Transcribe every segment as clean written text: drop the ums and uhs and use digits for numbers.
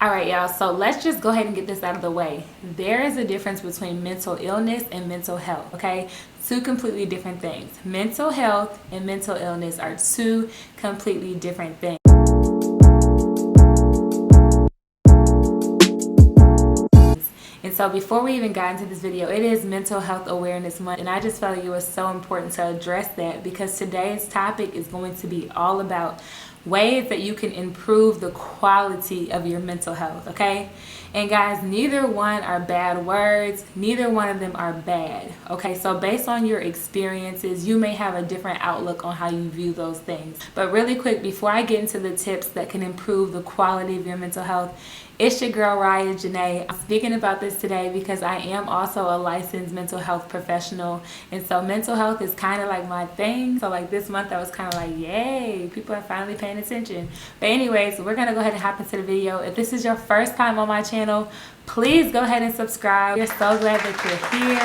All right, y'all, so let's just go ahead and get this out of the way. There is a difference between mental illness and mental health, okay? Two completely different things. Mental health and mental illness are two completely different things. And so before we even got into this video, it is Mental Health Awareness Month, and I just felt like it was so important to address that because today's topic is going to be all about ways that you can improve the quality of your mental health, okay? And guys, neither one are bad words, neither one of them are bad, okay? So based on your experiences, you may have a different outlook on how you view those things. But really quick, before I get into the tips that can improve the quality of your mental health, it's your girl Raya Janae. I'm speaking about this today because I am also a licensed mental health professional, and so mental health is kind of like my thing. So like this month I was kind of like, yay, people are finally paying attention. But anyways, we're gonna go ahead and hop into the video. If this is your first time on my channel, please go ahead and subscribe. We're so glad that you're here.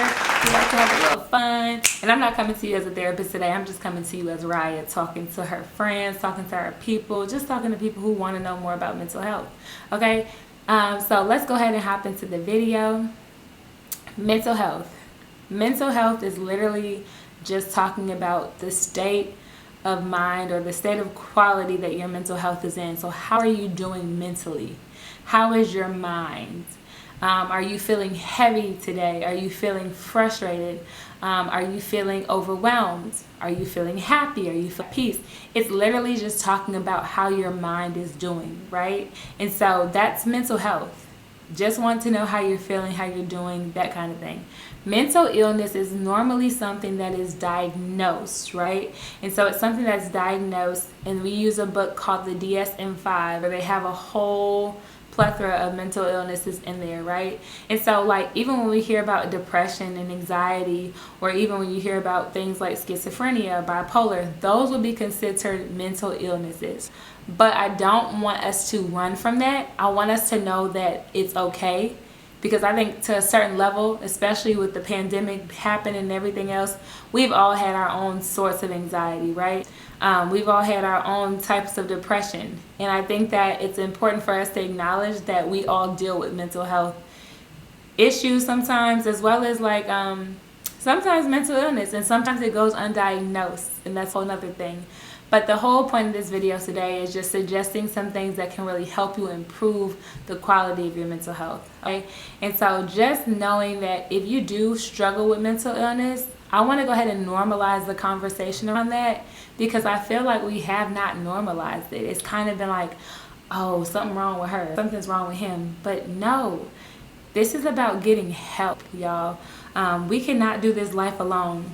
We like to have a little fun. And I'm not coming to you as a therapist today. I'm just coming to you as Raya, talking to her friends, talking to her people, just talking to people who want to know more about mental health. Okay, so let's go ahead and hop into the video. Mental health. Mental health is literally just talking about the state of mind or the state of quality that your mental health is in. So how are you doing mentally? How is your mind? Are you feeling heavy today? Are you feeling frustrated? Are you feeling overwhelmed? Are you feeling happy? Are you feeling peace? It's literally just talking about how your mind is doing, right? And so that's mental health. Just want to know how you're feeling, how you're doing, that kind of thing. Mental illness is normally something that is diagnosed, right? And so it's something that's diagnosed, and we use a book called the DSM-5, where they have a whole plethora of mental illnesses in there, right? And so like even when we hear about depression and anxiety, or even when you hear about things like schizophrenia, bipolar, those will be considered mental illnesses. But I don't want us to run from that. I want us to know that it's okay, because I think to a certain level, especially with the pandemic happening and everything else, we've all had our own sorts of anxiety, right? We've all had our own types of depression. And I think that it's important for us to acknowledge that we all deal with mental health issues sometimes, as well as like sometimes mental illness, and sometimes it goes undiagnosed, and that's a whole nother thing. But the whole point of this video today is just suggesting some things that can really help you improve the quality of your mental health, okay? And so just knowing that if you do struggle with mental illness, I want to go ahead and normalize the conversation around that, because I feel like we have not normalized it. It's kind of been like, oh, something wrong with her, something's wrong with him. But no, this is about getting help, y'all. We cannot do this life alone,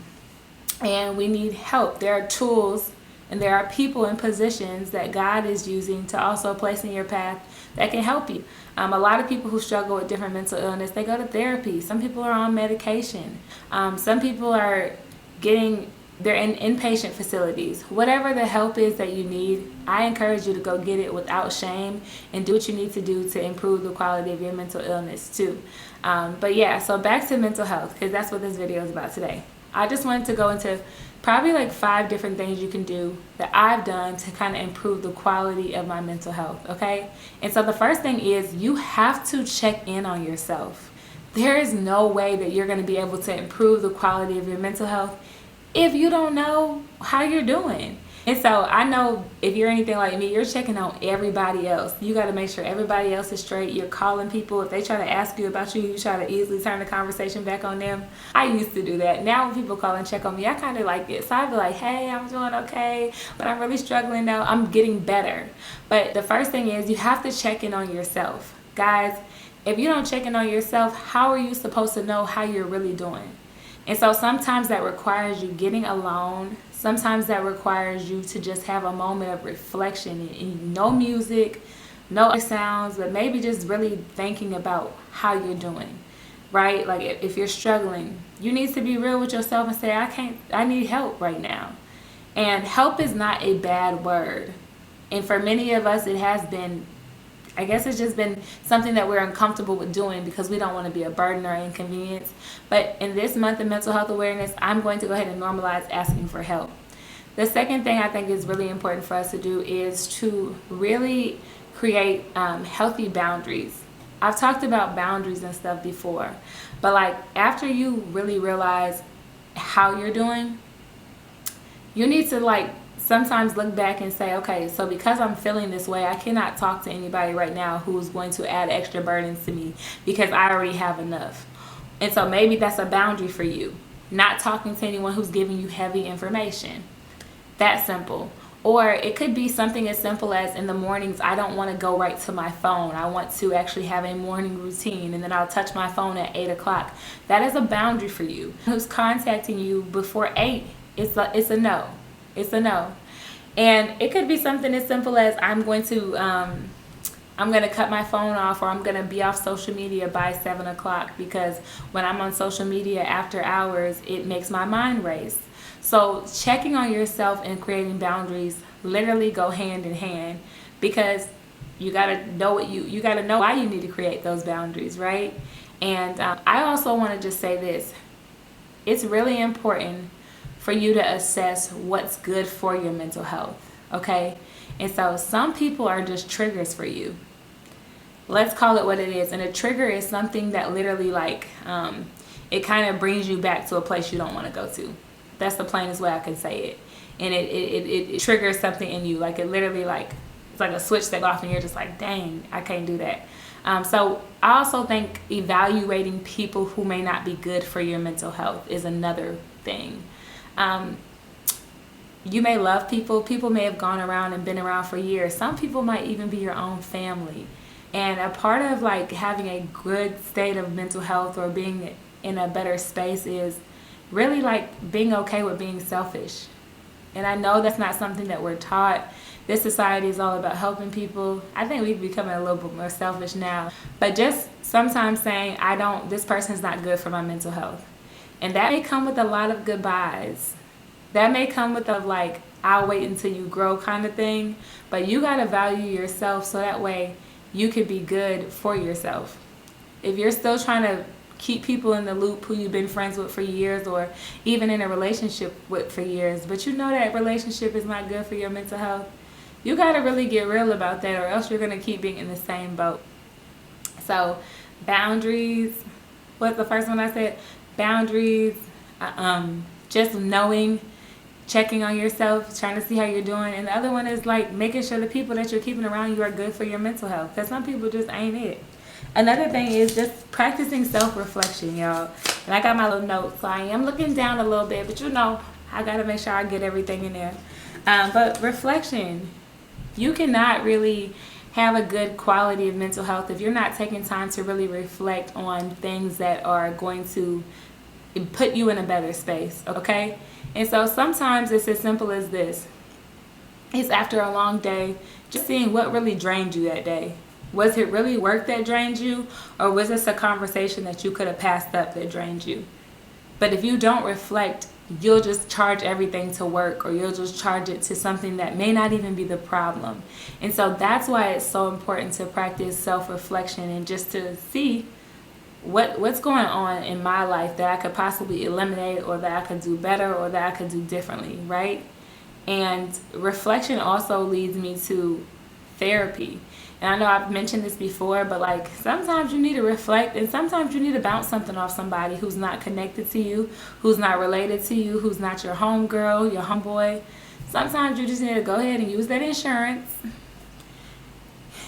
and we need help. There are tools and there are people in positions that God is using to also place in your path that can help you. A lot of people who struggle with different mental illness, they go to therapy. Some people are on medication. Some people they're in inpatient facilities. Whatever the help is that you need, I encourage you to go get it without shame and do what you need to do to improve the quality of your mental illness too. But yeah, so back to mental health, because that's what this video is about today. I just wanted to go into probably like 5 different things you can do that I've done to kind of improve the quality of my mental health, okay? And so the first thing is you have to check in on yourself. There is no way that you're going to be able to improve the quality of your mental health if you don't know how you're doing. And so I know if you're anything like me, you're checking on everybody else. You got to make sure everybody else is straight. You're calling people. If they try to ask you about you, you try to easily turn the conversation back on them. I used to do that. Now when people call and check on me, I kind of like it. So I'd be like, hey, I'm doing okay, but I'm really struggling now. I'm getting better. But the first thing is you have to check in on yourself. Guys, if you don't check in on yourself, how are you supposed to know how you're really doing? And so sometimes that requires you getting alone. Sometimes that requires you to just have a moment of reflection and no music, no other sounds, but maybe just really thinking about how you're doing, right? Like if you're struggling, you need to be real with yourself and say, I need help right now. And help is not a bad word. And for many of us, it has been, I guess it's just been something that we're uncomfortable with doing because we don't want to be a burden or inconvenience. But in this month of mental health awareness, I'm going to go ahead and normalize asking for help. The second thing I think is really important for us to do is to really create healthy boundaries. I've talked about boundaries and stuff before, but like after you really realize how you're doing, you need to like sometimes look back and say, okay, so because I'm feeling this way, I cannot talk to anybody right now who's going to add extra burdens to me because I already have enough. And so maybe that's a boundary for you. Not talking to anyone who's giving you heavy information. That simple. Or it could be something as simple as in the mornings, I don't want to go right to my phone. I want to actually have a morning routine, and then I'll touch my phone at 8 o'clock. That is a boundary for you. Who's contacting you before 8, it's a no. It's a no. And it could be something as simple as I'm going to cut my phone off, or I'm going to be off social media by 7 o'clock because when I'm on social media after hours, it makes my mind race. So checking on yourself and creating boundaries literally go hand in hand, because you got to know you got to know why you need to create those boundaries, right? And I also want to just say this. It's really important for you to assess what's good for your mental health, okay? And so some people are just triggers for you. Let's call it what it is. And a trigger is something that literally like, it kind of brings you back to a place you don't want to go to. That's the plainest way I can say it. And it triggers something in you. Like it literally like, it's like a switch that goes off and you're just like, dang, I can't do that. So I also think evaluating people who may not be good for your mental health is another thing. You may love people. People may have gone around and been around for years. Some people might even be your own family. And a part of like having a good state of mental health or being in a better space is really like being okay with being selfish. And I know that's not something that we're taught. This society is all about helping people. I think we've become a little bit more selfish now. But just sometimes saying, this person's not good for my mental health. And that may come with a lot of goodbyes. That may come with a like, I'll wait until you grow kind of thing. But you got to value yourself so that way you can be good for yourself. If you're still trying to keep people in the loop who you've been friends with for years or even in a relationship with for years, but you know that relationship is not good for your mental health, you got to really get real about that, or else you're going to keep being in the same boat. So boundaries, what's the first one I said? Boundaries, just knowing, checking on yourself, trying to see how you're doing. And the other one is like making sure the people that you're keeping around you are good for your mental health, because some people just ain't it. Another thing is just practicing self-reflection, y'all. And I got my little notes, so I am looking down a little bit, but you know, I got to make sure I get everything in there. But reflection, you cannot really have a good quality of mental health if you're not taking time to really reflect on things that are going to put you in a better space, okay? And so sometimes it's as simple as this. It's after a long day, just seeing what really drained you that day. Was it really work that drained you, or was this a conversation that you could have passed up that drained you? But if you don't reflect, you'll just charge everything to work, or you'll just charge it to something that may not even be the problem. And so that's why it's so important to practice self-reflection and just to see what's going on in my life that I could possibly eliminate, or that I could do better, or that I could do differently, right? And reflection also leads me to therapy. And I know I've mentioned this before, but like sometimes you need to reflect, and sometimes you need to bounce something off somebody who's not connected to you, who's not related to you, who's not your homegirl, your homeboy. Sometimes you just need to go ahead and use that insurance.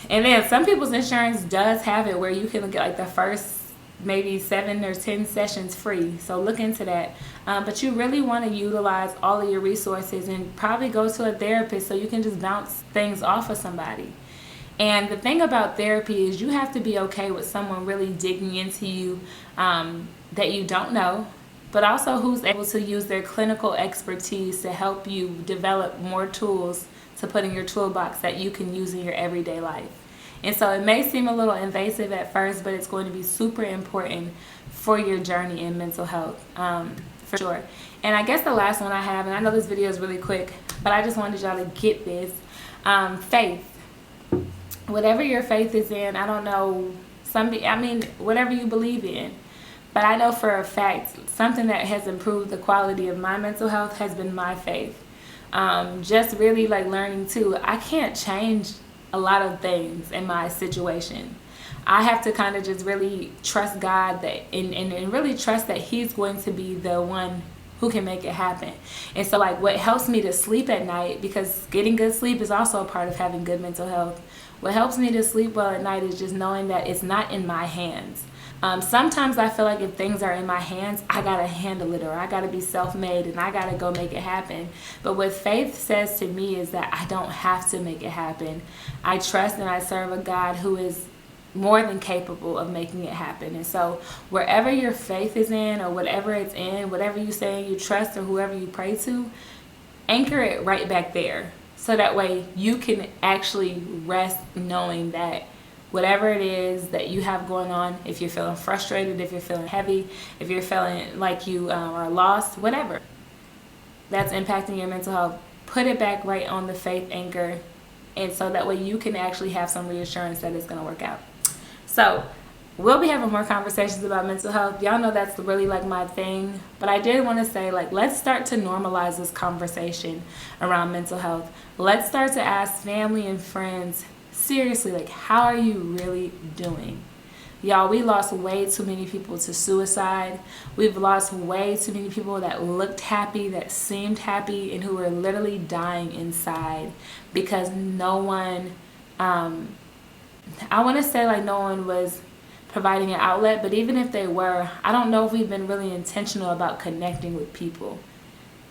And then some people's insurance does have it where you can get like the first maybe 7 or 10 sessions free. So look into that. But you really want to utilize all of your resources and probably go to a therapist so you can just bounce things off of somebody. And the thing about therapy is you have to be okay with someone really digging into you that you don't know, but also who's able to use their clinical expertise to help you develop more tools to put in your toolbox that you can use in your everyday life. And so it may seem a little invasive at first, but it's going to be super important for your journey in mental health, for sure. And I guess the last one I have, and I know this video is really quick, but I just wanted y'all to get this, faith. Whatever your faith is in, I don't know, whatever you believe in. But I know for a fact, something that has improved the quality of my mental health has been my faith. Just really like learning too, I can't change a lot of things in my situation. I have to kind of just really trust God that and really trust that He's going to be the one who can make it happen. And so like what helps me to sleep at night, because getting good sleep is also a part of having good mental health. What helps me to sleep well at night is just knowing that it's not in my hands. Sometimes I feel like if things are in my hands, I gotta handle it, or I gotta be self-made and I gotta go make it happen. But what faith says to me is that I don't have to make it happen. I trust and I serve a God who is more than capable of making it happen. And so wherever your faith is in, or whatever it's in, whatever you say you trust, or whoever you pray to, anchor it right back there. So that way you can actually rest knowing that whatever it is that you have going on, if you're feeling frustrated, if you're feeling heavy, if you're feeling like you are lost, whatever that's impacting your mental health, put it back right on the faith anchor. And so that way you can actually have some reassurance that it's going to work out. So we'll be having more conversations about mental health. Y'all know that's really like my thing. But I did want to say, like, let's start to normalize this conversation around mental health. Let's start to ask family and friends, seriously, like, how are you really doing? Y'all, we lost way too many people to suicide. We've lost way too many people that looked happy, that seemed happy, and who were literally dying inside because no one, I want to say like no one was providing an outlet, but even if they were, I don't know if we've been really intentional about connecting with people.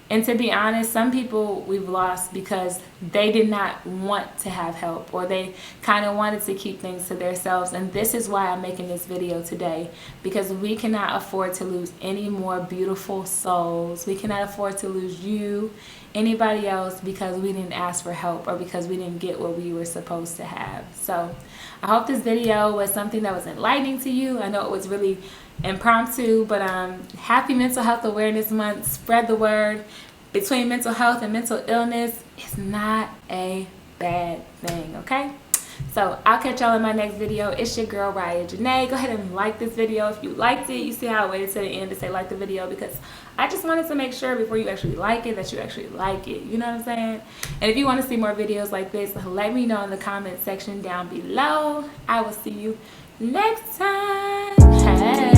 And to be honest, some people we've lost because they did not want to have help, or they kind of wanted to keep things to themselves. And this is why I'm making this video today, because we cannot afford to lose any more beautiful souls. We cannot afford to lose you, anybody else, because we didn't ask for help or because we didn't get what we were supposed to have. So I hope this video was something that was enlightening to you. I know it was really impromptu, but happy Mental Health Awareness Month. Spread the word. Between mental health and mental illness, it's not a bad thing, okay? So I'll catch y'all in my next video. It's your girl, Raya Janae. Go ahead and like this video if you liked it. You see how I waited to the end to say like the video, because I just wanted to make sure before you actually like it that you actually like it. You know what I'm saying? And if you want to see more videos like this, let me know in the comment section down below. I will see you next time. Hey.